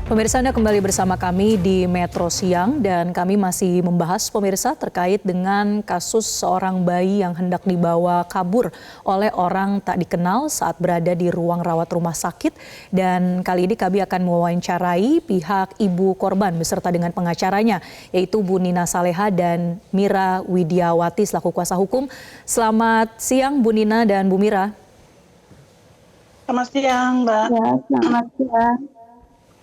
Pemirsa, Anda kembali bersama kami di Metro Siang dan kami masih membahas pemirsa terkait dengan kasus seorang bayi yang hendak dibawa kabur oleh orang tak dikenal saat berada di ruang rawat rumah sakit. Dan kali ini kami akan mewawancarai pihak ibu korban beserta dengan pengacaranya, yaitu Bu Nina Saleha dan Mira Widiawati selaku kuasa hukum. Selamat siang Bu Nina dan Bu Mira. Selamat siang, Mbak. Ya, selamat siang.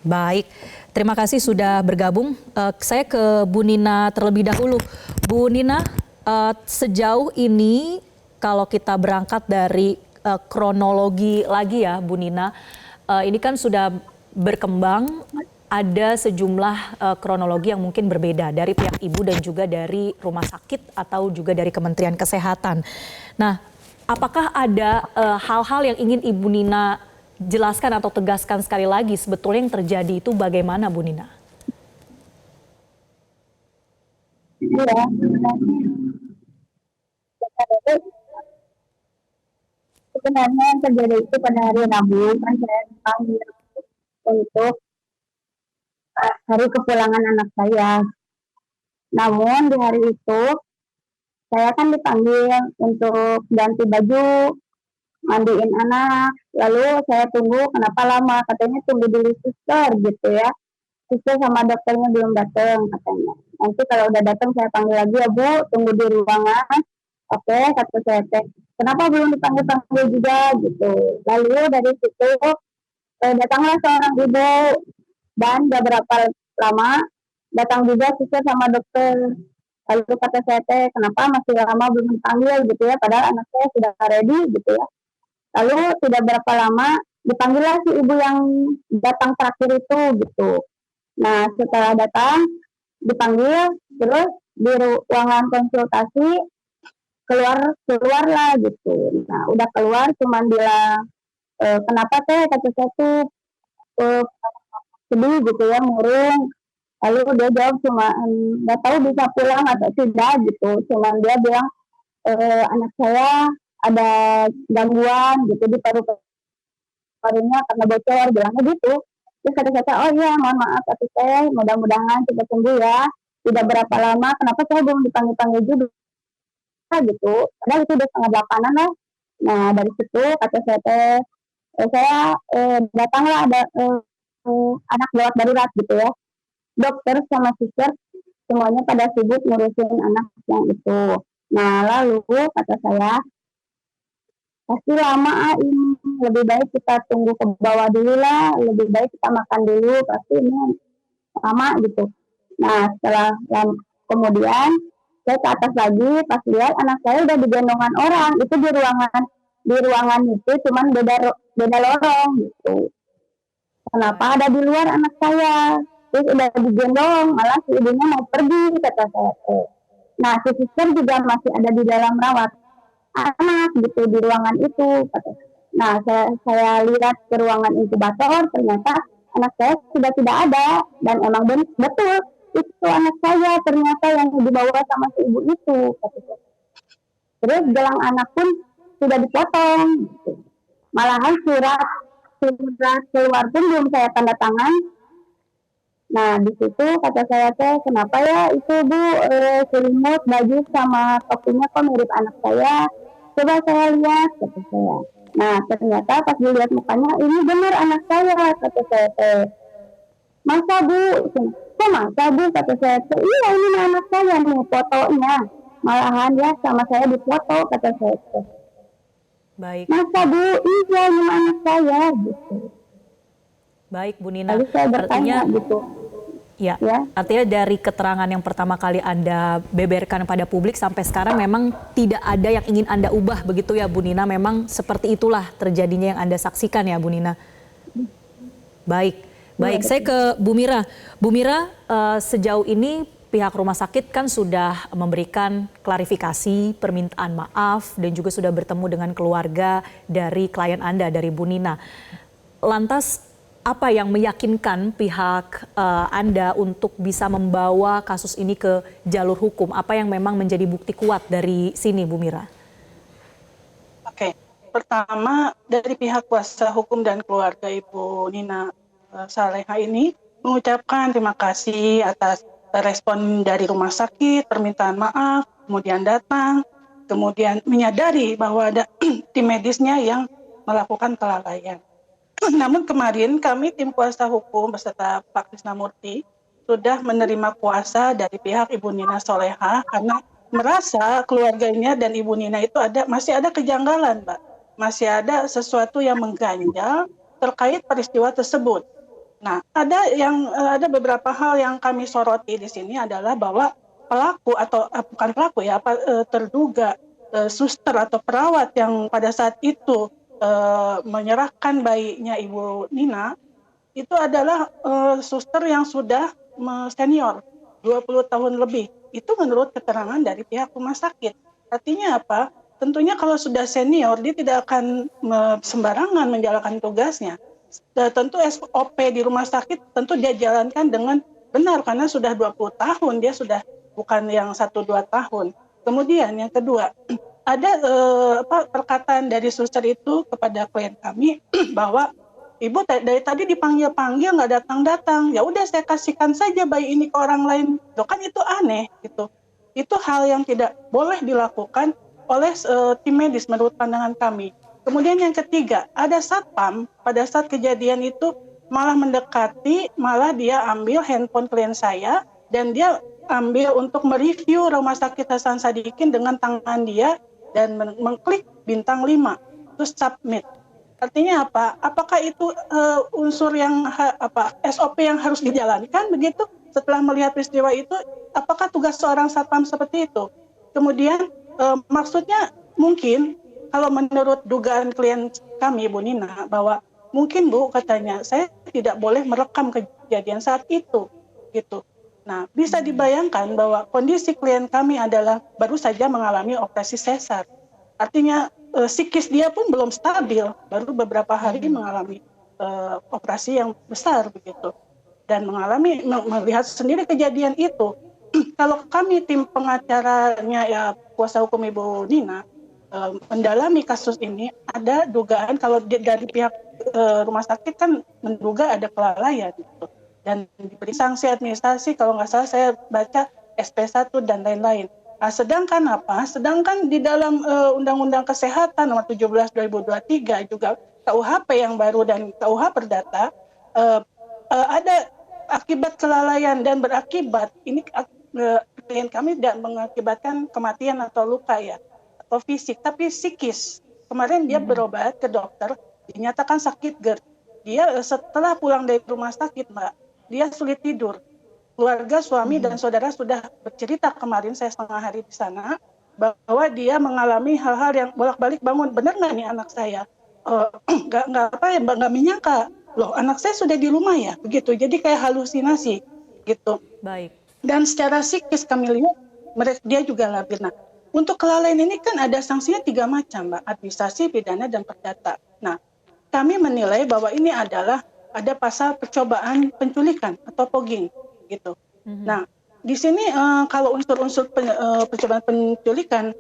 Baik, terima kasih sudah bergabung. Saya ke Bu Nina terlebih dahulu. Bu Nina, sejauh ini kalau kita berangkat dari kronologi lagi ya Bu Nina, ini kan sudah berkembang ada sejumlah kronologi yang mungkin berbeda dari pihak ibu dan juga dari rumah sakit atau juga dari Kementerian Kesehatan. Nah, apakah ada hal-hal yang ingin Ibu Nina jelaskan atau tegaskan sekali lagi sebetulnya yang terjadi itu bagaimana Bu Nina? Iya, sebenarnya yang terjadi itu pada hari Rabu kan saya dipanggil untuk hari kepulangan anak saya. Namun di hari itu saya kan dipanggil untuk ganti baju, mandiin anak, lalu saya tunggu kenapa lama, katanya tunggu dulu suster gitu ya. Suster sama dokternya belum datang katanya. Nanti kalau udah datang saya panggil lagi ya Bu, tunggu di ruangan. Oke, kata saya teh. Kenapa belum dipanggil-panggil juga gitu. Lalu dari situ datanglah seorang ibu dan beberapa lama datang juga suster sama dokter. Lalu kata saya teh, kenapa masih lama belum dipanggil gitu ya, padahal anak saya sudah ready gitu ya. Lalu tidak berapa lama dipanggillah si ibu yang datang terakhir itu gitu. Nah setelah datang dipanggil terus di ruangan konsultasi keluarlah gitu. Nah udah keluar cuman bilang kenapa teh kata saya tuh sedih gitu ya, murung. Lalu dia jawab cuma nggak tahu bisa pulang atau tidak gitu. Cuman dia bilang anak saya ada gangguan gitu di parunya karena bocor, bilangnya gitu. Terus kata saya, oh iya mohon maaf tapi saya mudah-mudahan cepat sembuh ya. Tidak berapa lama, kenapa saya belum dipanggil-panggil juga gitu. Padahal itu udah 7:30 lah. Nah dari situ kata saya datanglah ada anak gawat darurat gitu ya. Dokter sama suster semuanya pada sibuk ngurusin anak yang itu. Nah lalu kata saya, pasti lama ini, lebih baik kita tunggu ke bawah dulu lah, lebih baik kita makan dulu, pasti ini lama gitu. Nah setelah kemudian saya ke atas lagi, pas lihat anak saya udah digendongan orang, itu di ruangan itu cuman beda lorong gitu. Kenapa ada di luar anak saya? Terus udah digendong, malah si ibunya mau pergi kata saya. Nah si suster juga masih ada di dalam rawat anak gitu di ruangan itu. Nah saya lihat ke ruangan inkubator, ternyata anak saya sudah tidak ada dan emang betul itu anak saya ternyata yang dibawa sama si ibu itu. Terus gelang anak pun sudah dipotong. Gitu. Malahan surat keluar pun belum saya tanda tangan. Nah di situ kata saya teh, kenapa ya itu Bu selimut baju sama topinya kok mirip anak saya, coba saya lihat kata saya. Nah ternyata pas dilihat mukanya ini benar anak saya kata saya teh. Masa Bu? Kok masa Bu kata saya teh, iya ini anak saya nih fotonya, malahan ya sama saya difoto kata saya teh. Baik. Masa Bu? Iya ini anak saya gitu. Baik Bu Nina, lalu saya bertanya artinya gitu. Ya, artinya dari keterangan yang pertama kali Anda beberkan pada publik sampai sekarang memang tidak ada yang ingin Anda ubah begitu ya Bu Nina, memang seperti itulah terjadinya yang Anda saksikan ya Bu Nina. Baik, saya ke Bu Mira. Bu Mira, sejauh ini pihak rumah sakit kan sudah memberikan klarifikasi, permintaan maaf dan juga sudah bertemu dengan keluarga dari klien Anda, dari Bu Nina. Lantas apa yang meyakinkan pihak Anda untuk bisa membawa kasus ini ke jalur hukum? Apa yang memang menjadi bukti kuat dari sini, Bu Mira? Oke, pertama dari pihak kuasa hukum dan keluarga Ibu Nina Saleha ini mengucapkan terima kasih atas respon dari rumah sakit, permintaan maaf, kemudian datang, kemudian menyadari bahwa ada tim medisnya yang melakukan kelalaian. Namun kemarin kami tim kuasa hukum beserta Pak Krisnamurti sudah menerima kuasa dari pihak Ibu Nina Soleha karena merasa keluarganya dan Ibu Nina itu masih ada kejanggalan, Mbak. Masih ada sesuatu yang mengganjal terkait peristiwa tersebut. Nah, ada beberapa hal yang kami soroti di sini adalah bahwa pelaku atau bukan pelaku ya, terduga suster atau perawat yang pada saat itu menyerahkan bayinya Ibu Nina itu adalah suster yang sudah senior 20 tahun lebih. Itu menurut keterangan dari pihak rumah sakit. Artinya apa? Tentunya kalau sudah senior dia tidak akan sembarangan menjalankan tugasnya. Tentu SOP di rumah sakit tentu dia jalankan dengan benar karena sudah 20 tahun, dia sudah bukan yang 1-2 tahun. Kemudian yang kedua, ada perkataan dari suster itu kepada klien kami bahwa ibu dari tadi dipanggil-panggil nggak datang-datang. Ya udah saya kasihkan saja bayi ini ke orang lain. Loh kan itu aneh gitu. Itu hal yang tidak boleh dilakukan oleh tim medis menurut pandangan kami. Kemudian yang ketiga, ada satpam pada saat kejadian itu malah mendekati, malah dia ambil handphone klien saya dan dia ambil untuk mereview Rumah Sakit Hasan Sadikin dengan tangan dia dan mengklik bintang 5, terus submit. Artinya apa? Apakah itu unsur yang SOP yang harus dijalankan begitu? Setelah melihat peristiwa itu, apakah tugas seorang satpam seperti itu? Kemudian maksudnya mungkin kalau menurut dugaan klien kami, Bu Nina, bahwa mungkin Bu katanya saya tidak boleh merekam kejadian saat itu, gitu. Nah, bisa dibayangkan bahwa kondisi klien kami adalah baru saja mengalami operasi sesar. Artinya psikis dia pun belum stabil, baru beberapa hari mengalami operasi yang besar begitu, dan melihat sendiri kejadian itu. Kalau kami tim pengacaranya ya kuasa hukum Ibu Nina mendalami kasus ini, ada dugaan kalau dari pihak rumah sakit kan menduga ada kelalaian gitu. Dan diberi sanksi administrasi kalau nggak salah saya baca SP1 dan lain-lain. Nah, sedangkan di dalam Undang-Undang Kesehatan nomor 17 2023 juga KUHP yang baru dan KUH Perdata ada akibat kelalaian dan berakibat ini klien kami tidak mengakibatkan kematian atau luka ya atau fisik, tapi psikis. Kemarin dia berobat ke dokter, dinyatakan sakit GERD. Dia setelah pulang dari rumah sakit, Mbak, dia sulit tidur. Keluarga, suami dan saudara sudah bercerita kemarin, saya setengah hari di sana, bahwa dia mengalami hal-hal yang bolak-balik bangun. Benar nggak nih anak saya? Nggak menyangka. Loh, anak saya sudah di rumah ya, begitu. Jadi kayak halusinasi, gitu. Baik. Dan secara psikis kami lihat, dia juga labil. Nah, untuk kelalaian ini kan ada sanksinya 3 macam, Mbak, administrasi, pidana, dan perdata. Nah, kami menilai bahwa ini adalah ada pasal percobaan penculikan atau pogging, gitu. Nah, di sini kalau unsur-unsur percobaan penculikan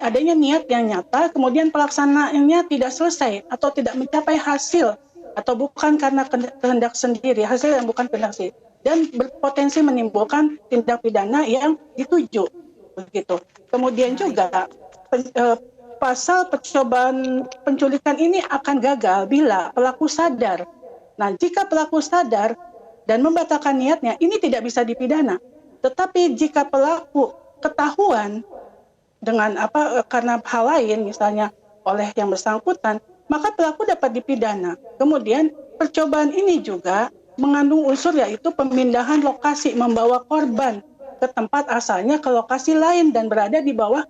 adanya niat yang nyata, kemudian pelaksanaannya tidak selesai atau tidak mencapai hasil atau bukan karena kehendak sendiri, hasil yang bukan kehendak sendiri, dan berpotensi menimbulkan tindak pidana yang dituju, begitu. Kemudian juga pasal percobaan penculikan ini akan gagal bila pelaku sadar. Nah, jika pelaku sadar dan membatalkan niatnya, ini tidak bisa dipidana. Tetapi jika pelaku ketahuan dengan karena hal lain, misalnya oleh yang bersangkutan, maka pelaku dapat dipidana. Kemudian percobaan ini juga mengandung unsur yaitu pemindahan lokasi, membawa korban ke tempat asalnya ke lokasi lain dan berada di bawah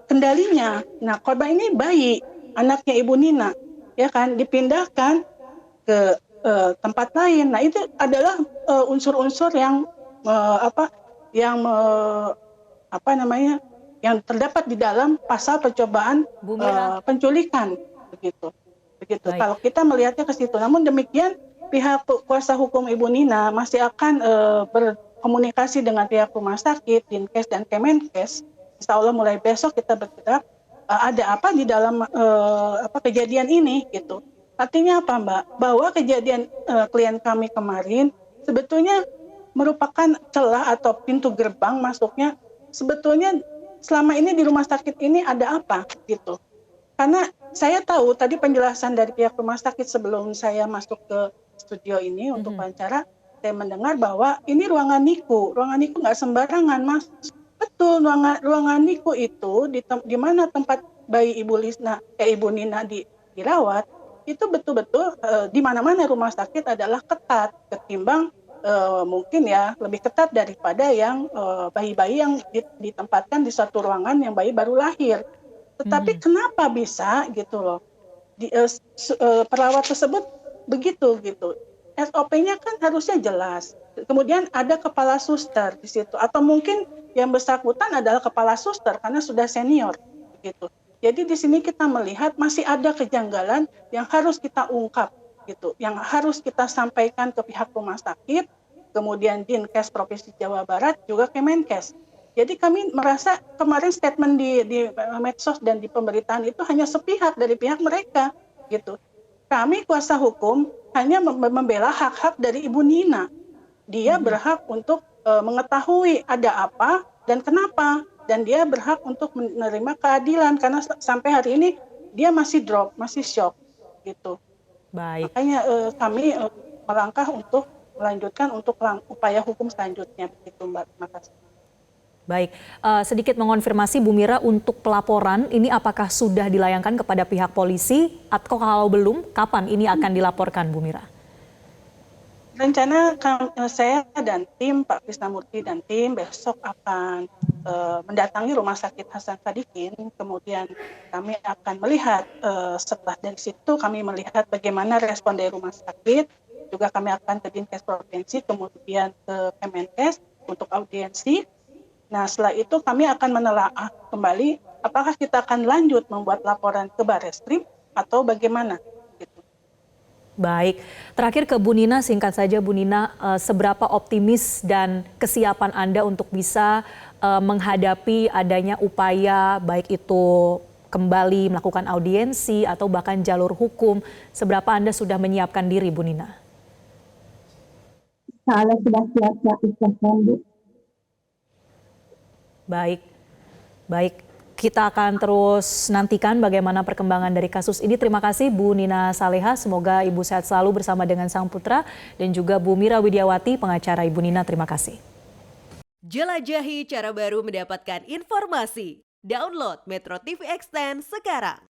kendalinya. Nah, korban ini bayi, anaknya Ibu Nina, ya kan, dipindahkan ke tempat lain. Nah, itu adalah unsur-unsur yang yang terdapat di dalam pasal percobaan penculikan, begitu. Kalau kita melihatnya ke situ. Namun demikian, pihak kuasa hukum Ibu Nina masih akan berkomunikasi dengan pihak rumah sakit, Dinkes dan Kemenkes. Insya Allah mulai besok kita bergerak ada apa di dalam kejadian ini, gitu. Artinya apa, Mbak? Bahwa kejadian klien kami kemarin sebetulnya merupakan celah atau pintu gerbang masuknya. Sebetulnya selama ini di rumah sakit ini ada apa gitu. Karena saya tahu tadi penjelasan dari pihak rumah sakit sebelum saya masuk ke studio ini untuk wawancara, saya mendengar bahwa ini ruangan NICU. Ruangan NICU nggak sembarangan, Mas. Betul, ruangan NICU itu di mana tempat bayi Ibu Nina dirawat, itu betul-betul di mana-mana rumah sakit adalah ketat ketimbang mungkin ya lebih ketat daripada yang bayi-bayi yang ditempatkan di satu ruangan yang bayi baru lahir. Tetapi kenapa bisa gitu loh? Perawat tersebut begitu gitu. SOP-nya kan harusnya jelas. Kemudian ada kepala suster di situ, atau mungkin yang bersangkutan adalah kepala suster karena sudah senior gitu. Jadi di sini kita melihat masih ada kejanggalan yang harus kita ungkap gitu, yang harus kita sampaikan ke pihak rumah sakit, kemudian Dinkes Provinsi Jawa Barat, juga Kemenkes. Jadi kami merasa kemarin statement di medsos dan di pemberitaan itu hanya sepihak dari pihak mereka gitu. Kami kuasa hukum hanya membela hak-hak dari Ibu Nina. Dia berhak untuk mengetahui ada apa dan kenapa, dan dia berhak untuk menerima keadilan karena sampai hari ini dia masih drop, masih shock gitu. Baik. Makanya kami melangkah untuk melanjutkan untuk upaya hukum selanjutnya begitu, Mbak. Terima kasih. Baik, sedikit mengonfirmasi Bu Mira, untuk pelaporan ini apakah sudah dilayangkan kepada pihak polisi atau kalau belum, kapan ini akan dilaporkan Bu Mira? Rencana saya dan tim, Pak Krisnamurti dan tim besok akan mendatangi Rumah Sakit Hasan Sadikin, kemudian kami akan melihat setelah dari situ kami melihat bagaimana respon dari rumah sakit, juga kami akan ke Dinkes Provinsi, kemudian ke Kemenkes untuk audiensi. Nah, setelah itu kami akan menelaah kembali apakah kita akan lanjut membuat laporan ke Barreskrim atau bagaimana. Gitu. Baik, terakhir ke Bu Nina, singkat saja Bu Nina, seberapa optimis dan kesiapan Anda untuk bisa menghadapi adanya upaya baik itu kembali melakukan audiensi atau bahkan jalur hukum, seberapa Anda sudah menyiapkan diri Bu Nina? Saya sudah siap-siap ikhlaskan, Bu. Baik, baik. Kita akan terus nantikan bagaimana perkembangan dari kasus ini. Terima kasih Bu Nina Saleha, semoga Ibu sehat selalu bersama dengan sang putra, dan juga Bu Mira Widiawati, pengacara Ibu Nina. Terima kasih. Jelajahi cara baru mendapatkan informasi. Download Metro TV Extend sekarang.